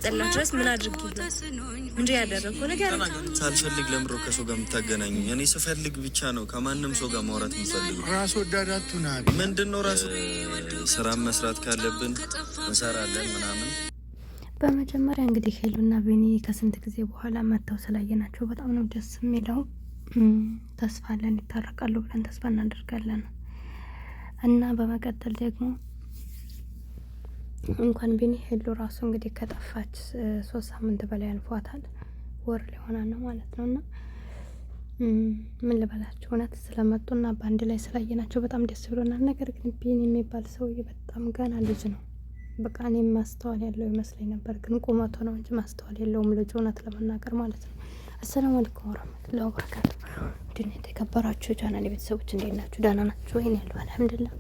እስኪያስጠላ ድረስ ምን አድርጊ ነው እንዴ ያደረገው ነገር? ሳልፈልግ ለምሮ ከሰው ጋር የምታገናኙ? እኔ ስፈልግ ብቻ ነው ከማንም ሰው ጋር ማውራት የምፈልገው። ራስ ወዳዳቱና ምንድነው ራስ ስራ መስራት ካለብን እንሰራለን ምናምን። በመጀመሪያ እንግዲህ ሄሉና ቢኒ ከስንት ጊዜ በኋላ መጥተው ስላየናቸው በጣም ነው ደስ የሚለው። ተስፋ አለን ይታረቃሉ ብለን ተስፋ እናደርጋለን። እና በመቀጠል ደግሞ እንኳን ቢኒ ሄሉ ራሱ እንግዲህ ከጠፋች 3 ሳምንት በላይ አልፏታል። ወር ሊሆና ነው ማለት ነው። እና ምን ልበላችሁ እውነት ስለመጡና በአንድ ላይ ስላየናቸው በጣም ደስ ብሎናል። ነገር ግን ቢኒ የሚባል ሰውዬ በጣም ገና ልጅ ነው። በቃ እኔም ማስተዋል ያለው ይመስለኝ ነበር፣ ግን ቁመቱ ነው እንጂ ማስተዋል የለውም ልጅ፣ እውነት ለመናገር ማለት ነው። አሰላሙ አለይኩም ወራህመቱላሂ ወበረካቱ። ድን የተከበራችሁ ቻናል ቤተሰቦች እንዴት ናችሁ? ደህና ናችሁ ወይ? ያለው አልሐምዱሊላህ።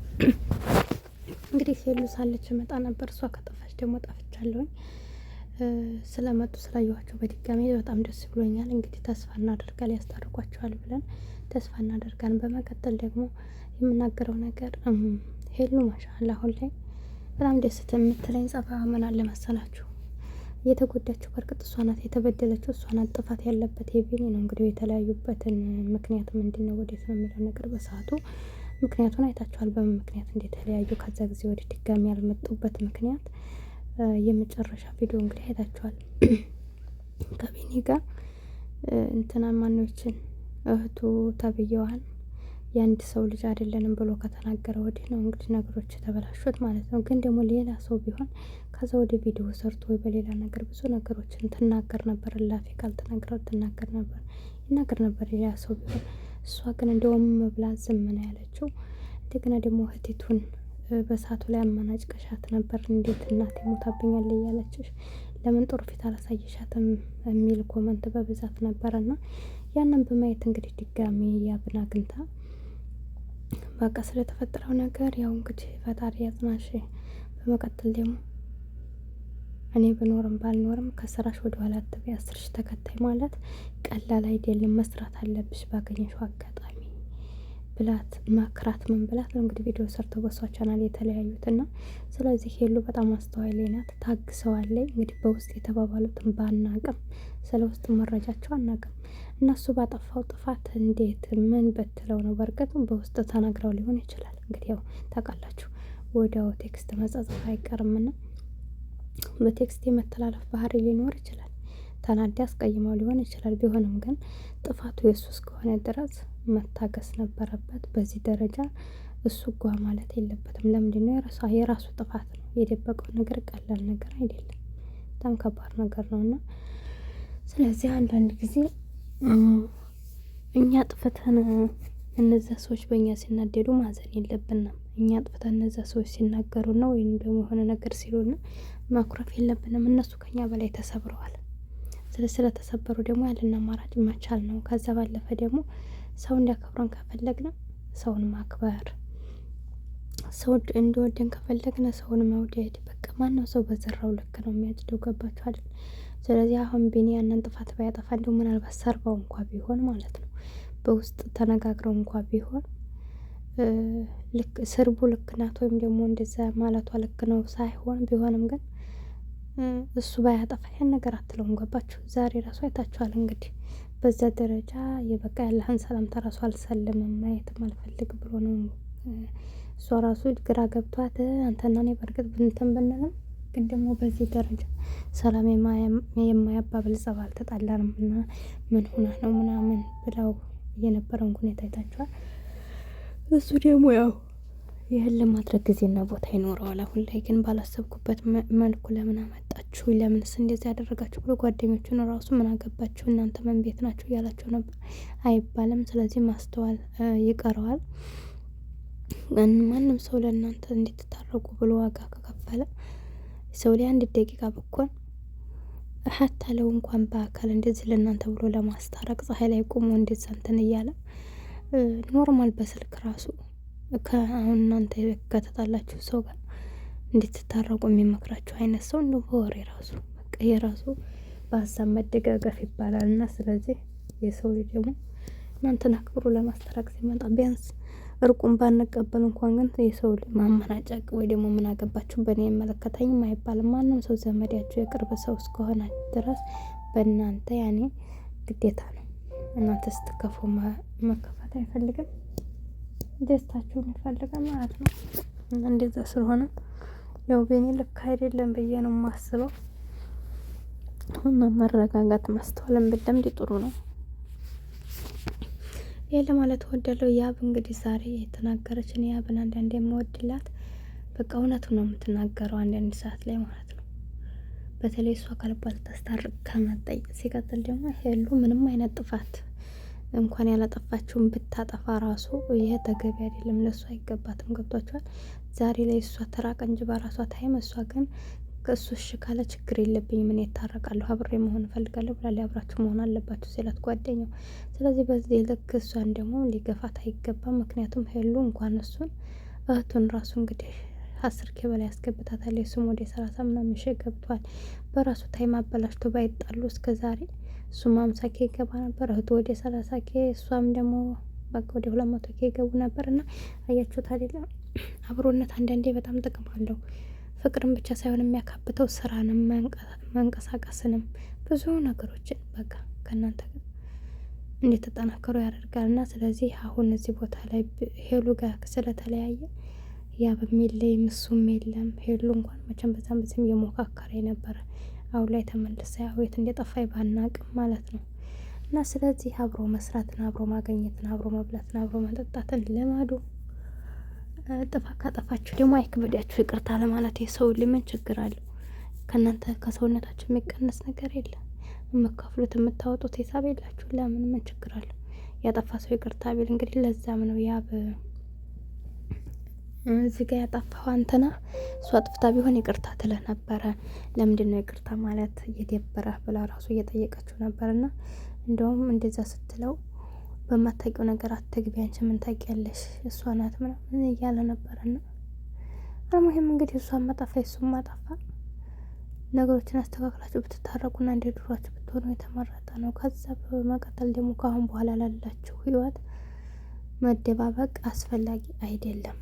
እንግዲህ ሄሉ ሳለች መጣ ነበር፣ እሷ ከጠፋች ደግሞ ጠፍቻለሁኝ። ስለመጡ ስላየኋቸው በድጋሚ በጣም ደስ ብሎኛል። እንግዲህ ተስፋ እናደርጋለን ያስታርቋቸዋል ብለን ተስፋ እናደርጋለን። በመቀጠል ደግሞ የምናገረው ነገር ሄሉ ማሻአላ አሁን ላይ በጣም ደስ የምትለኝ ጸባይ ምን አለ መሰላችሁ? የተጎዳችው በርግጥ እሷ ናት፣ የተበደለችው እሷ ናት። ጥፋት ያለበት የቢኒ ነው። እንግዲህ የተለያዩበትን ምክንያት ምንድነው ወዴት ነው የሚለው ነገር በሰዓቱ ምክንያቱን አይታችኋል። በምን ምክንያት እንደተለያዩ ከዛ ጊዜ ወዲህ ድጋሚ ያልመጡበት ምክንያት የመጨረሻ ቪዲዮ እንግዲህ አይታችኋል። ከቢኒ ጋር እንትና ማኖችን እህቱ ተብየዋን የአንድ ሰው ልጅ አይደለንም ብሎ ከተናገረ ወዲህ ነው እንግዲህ ነገሮች የተበላሹት ማለት ነው። ግን ደግሞ ሌላ ሰው ቢሆን ከዛ ወደ ቪዲዮ ሰርቶ ወይ በሌላ ነገር ብዙ ነገሮችን ትናገር ነበር። ላፊ ቃል ትናገር ነበር ይናገር ነበር ሌላ ሰው ቢሆን። እሷ ግን እንደውም መብላ ዝም ነው ያለችው። እንደገና ደግሞ እህቲቱን በሳቱ ላይ አማናጭ ቀሻት ነበር። እንዴት እናቴ ሞታብኛል እያለችሽ ለምን ጥሩ ፊት አላሳየሻትም የሚል ኮመንት በብዛት ነበርና ያንን በማየት እንግዲህ ድጋሚ ያብና ግንታ በቃ ስለተፈጠረው ነገር ያው እንግዲህ ፈጣሪ ያጽናሽ። በመቀጠል ደግሞ እኔ ብኖርም ባልኖርም ከስራሽ ወደ ኋላ አትበይ። 10 ሺህ ተከታይ ማለት ቀላል አይደለም፣ መስራት አለብሽ ባገኘሽው አጋጣሚ ብላት ማክራት ምን ብላት ነው እንግዲህ ቪዲዮ ሰርተው በሷ ቻናል የተለያዩትና ስለዚህ ሄሉ በጣም አስተዋይ ናት። ታግሰዋለች። እንግዲህ በውስጥ የተባባሉትን ባናቅም ስለ ውስጥ መረጃቸው አናቅም። እነሱ ባጠፋው ጥፋት እንዴት ምን በትለው ነው? በርግጥ በውስጥ ተናግረው ሊሆን ይችላል። እንግዲህ ያው ታውቃላችሁ ወዲያው ቴክስት መጻጻፍ አይቀርምና በቴክስት የመተላለፍ ባህሪ ሊኖር ይችላል። ተናዳ አስቀይመው ሊሆን ይችላል። ቢሆንም ግን ጥፋቱ የሱ እስከሆነ ድረስ መታገስ ነበረበት። በዚህ ደረጃ እሱ ጓ ማለት የለበትም። ለምንድነው? የራሱ ጥፋት ነው። የደበቀው ነገር ቀላል ነገር አይደለም፣ በጣም ከባድ ነገር ነውና ስለዚህ አንዳንድ ጊዜ እኛ ጥፍተን እነዛ ሰዎች በእኛ ሲናደዱ ማዘን የለብንም። እኛ ጥፍተን እነዛ ሰዎች ሲናገሩ ነው ወይም ደግሞ የሆነ ነገር ሲሉና ማኩረፍ የለብንም። እነሱ ከኛ በላይ ተሰብረዋል። ስለተሰበሩ ደግሞ ያለን አማራጭ መቻል ነው። ከዛ ባለፈ ደግሞ ሰው እንዲያከብረን ከፈለግን ሰውን ማክበር፣ ሰው እንዲወደን ከፈለግን ሰውን መውደድ። በቃ ማነው ሰው በዘራው ልክ ነው የሚያጭደው። ገባችሁ አይደል? ስለዚህ አሁን ቢኒ ያንን ጥፋት ባያጠፋ እንደው ምናልባት ሰርባው እንኳ ቢሆን ማለት ነው በውስጥ ተነጋግረው እንኳ ቢሆን ልክ ስርቡ ልክ ናት ወይም ደግሞ እንደዛ ማለቷ ልክ ነው ሳይሆን ቢሆንም ግን እሱ ባያጠፋ ያን ነገር አትለውም። ገባችሁ? ዛሬ ራሱ አይታችኋል እንግዲህ በዛ ደረጃ የበቃ ያለህን ሰላም ተራሱ አልሰልምም ማየትም አልፈልግ ብሎ ነው። እሷ ራሱ ግራ ገብቷት አንተና እኔ በርግጥ ብንተን ብንልም ግን ደግሞ በዚህ ደረጃ ሰላም የማያባብል ጸብ አልተጣላንም እና ምን ሆነ ነው ምናምን ብለው የነበረውን ሁኔታ አይታችኋል። እሱ ደግሞ ያው ይህን ለማድረግ ጊዜና ቦታ ይኖረዋል። አሁን ላይ ግን ባላሰብኩበት መልኩ ለምን አመጣችሁ፣ ለምንስ እንደዚህ ያደረጋችሁ ብሎ ጓደኞቹን ራሱ ምን አገባችሁ እናንተ ምን ቤት ናችሁ እያላቸው ነበር። አይባልም። ስለዚህ ማስተዋል ይቀረዋል። ማንም ሰው ለእናንተ እንድትታረቁ ብሎ ዋጋ ከከፈለ ሰው ላይ 1 ደቂቃ ብኮን ሀታ ለው እንኳን በአካል እንደዚህ ለእናንተ ብሎ ለማስታረቅ ፀሐይ ላይ ቆሞ እንደዛ እንትን እያለ ኖርማል በስልክ ራሱ ከአሁን እናንተ ከተጣላችሁ ሰው ጋር እንድትታረቁ የሚመክራችሁ አይነት ሰው እንደው በወሬ ራሱ በቃ የራሱ በሀሳብ መደጋገፍ ይባላል። እና ስለዚህ የሰው ልጅ ደግሞ እናንተን አክብሮ ለማስታረቅ ሲመጣ ቢያንስ እርቁን ባንቀበል እንኳን ግን የሰው ልጅ ማመናጨቅ ወይ ደግሞ ምን አገባችሁ በእኔ አይመለከተኝም አይባልም። ማንም ሰው ዘመዳችሁ የቅርብ ሰው እስከሆነ ድረስ በእናንተ ያኔ ግዴታ ነው። እናንተ ስትከፉ መከፋት አይፈልግም፣ ደስታችሁን ይፈልጋል ማለት ነው። እና እንደዛ ስለሆነ ያው በእኔ ልክ አይደለም ብዬ ነው የማስበው። መረጋጋት ማስተዋልን ብለምድ ጥሩ ነው። ይሄ ለማለት እወዳለሁ። ያብ እንግዲህ ዛሬ የተናገረች እኔ ያብን አንዳንዴ የምወድላት በቃ እውነቱ ነው የምትናገረው አንዳንድ ሰዓት ላይ ማለት ነው። በተለይ እሷ ከልቧ ልታስታርቅ ከመጣይ ሲቀጥል ደግሞ ሄሉ ምንም አይነት ጥፋት እንኳን ያላጠፋችውን ብታጠፋ ራሱ ይሄ ተገቢ አይደለም፣ ለእሷ አይገባትም። ገብቷቸዋል። ዛሬ ላይ እሷ ተራቀ እንጂ በራሷ ታይም እሷ ግን ከእሱ እሺ ካለ ችግር የለብኝም እኔ እታረቃለሁ አብሬ መሆን እፈልጋለሁ ብላ አብራችሁ መሆን አለባችሁ ሲላት ጓደኛው። ስለዚህ በዚህ ልክ እሷን ደግሞ ሊገፋት አይገባም። ምክንያቱም ሄሉ እንኳን እሱን እህቱን ራሱ እንግዲህ 10K በላይ ያስገብታታል። እሱም ወደ 30 ምናምን ሺህ ገብቷል። በራሱ ታይም አበላሽቶ ባይጣሉ እስከ ዛሬ እሱም 50K ገባ ነበር፣ እህቱ ወደ 30K፣ እሷም ደግሞ በቃ ወደ 200K ገቡ ነበር። እና አያችሁት አይደለም? አብሮነት አንዳንዴ በጣም ጥቅም አለው። ፍቅርን ብቻ ሳይሆን የሚያካብተው ስራንም መንቀሳቀስንም ብዙ ነገሮችን በቃ ከእናንተ ጋር እንድትጠናከሩ ያደርጋል። እና ስለዚህ አሁን እዚህ ቦታ ላይ ሄሉ ጋር ስለተለያየ ያ በሚለይ ምሱም የለም። ሄሉ እንኳን መቼም በዛም በዚህም እየሞካከረ ነበረ። አሁን ላይ ተመልሳ ያው የት እንደጠፋይ ባናቅም ማለት ነው። እና ስለዚህ አብሮ መስራትን፣ አብሮ ማገኘትን፣ አብሮ መብላትን፣ አብሮ መጠጣትን ልመዱ። ጥፋ ካጠፋችሁ ደግሞ አይክበዳችሁ ይቅርታ ለማለት። የሰው ምን ችግር አለው? ከእናንተ ከሰውነታችሁ የሚቀነስ ነገር የለም። የምከፍሉት የምታወጡት ሂሳብ የላችሁ። ለምን ምን ችግር አለው? ያጠፋ ሰው ይቅርታ ቢል እንግዲህ ለዛም ነው ያብ እዚህ ጋር ያጠፋው አንተና እሷ አጥፍታ ቢሆን ይቅርታ ትለህ ነበረ። ለምንድን ነው ይቅርታ ማለት እየደበረህ ብላ ራሱ እየጠየቀችው ነበርና እንደውም እንደዛ ስትለው በማታውቂው ነገር አትግቢ፣ አንቺ ምን ታውቂያለሽ? እሷ ናት ምናምን እያለ ነበርና አልሙሂም እንግዲህ እሷን ማጠፋ እሱም ማጠፋ ነገሮችን አስተካክላችሁ ብትታረቁና እንደ ድሯችሁ ብትሆኑ የተመረጠ ነው። ከዛ በመቀጠል ደግሞ ከአሁን በኋላ ላላችሁ ህይወት መደባበቅ አስፈላጊ አይደለም፣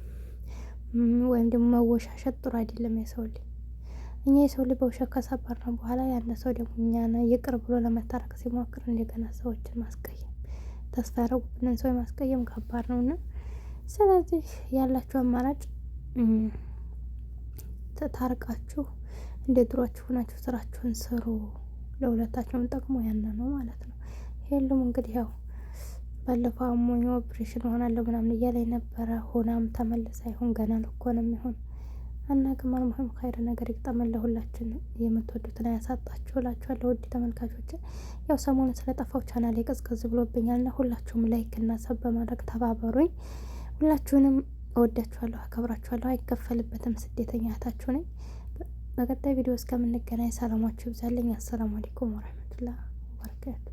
ወይም ደግሞ መወሻሸት ጥሩ አይደለም። የሰው ልጅ እኛ የሰው ልጅ በውሸት ከሰበርነው በኋላ ያነ ሰው ደግሞ እኛን ይቅር ብሎ ለመታረቅ ሲሞክር እንደገና ሰዎችን ማስቀየም፣ ተስፋ ያደረጉብንን ሰው ማስቀየም ከባድ ነውና ስለዚህ ያላችሁ አማራጭ ታርቃችሁ እንደ ድሯችሁ ሆናችሁ ስራችሁን ስሩ። ለሁለታችሁም ጠቅሞ ያነ ነው ማለት ነው። ሄሉም እንግዲህ ያው ባለፈው አሞኝ ኦፕሬሽን ሆናለሁ ምናምን እያለኝ ነበረ። ሆናም ተመልሳ ይሁን ገና ልኮንም ይሁን አናውቅም። አልሙሂም ኸይር ነገር ይግጠመን ለሁላችን። የምትወዱትን አያሳጣችሁ እላችኋለሁ። ውድ ተመልካቾች ያው ሰሞኑን ስለጠፋው ቻናል የቀዝቀዝ ብሎብኛልና ሁላችሁም ላይክ እና ሰብ በማድረግ ተባበሩኝ። ሁላችሁንም እወዳችኋለሁ፣ አከብራችኋለሁ። አይከፈልበትም። ስደተኛ እህታችሁ ነኝ። በቀጣይ ቪዲዮ እስከምንገናኝ ሰላማችሁ ይብዛልኝ። አሰላሙ አለይኩም ወራህመቱላሂ ወበረካቱ።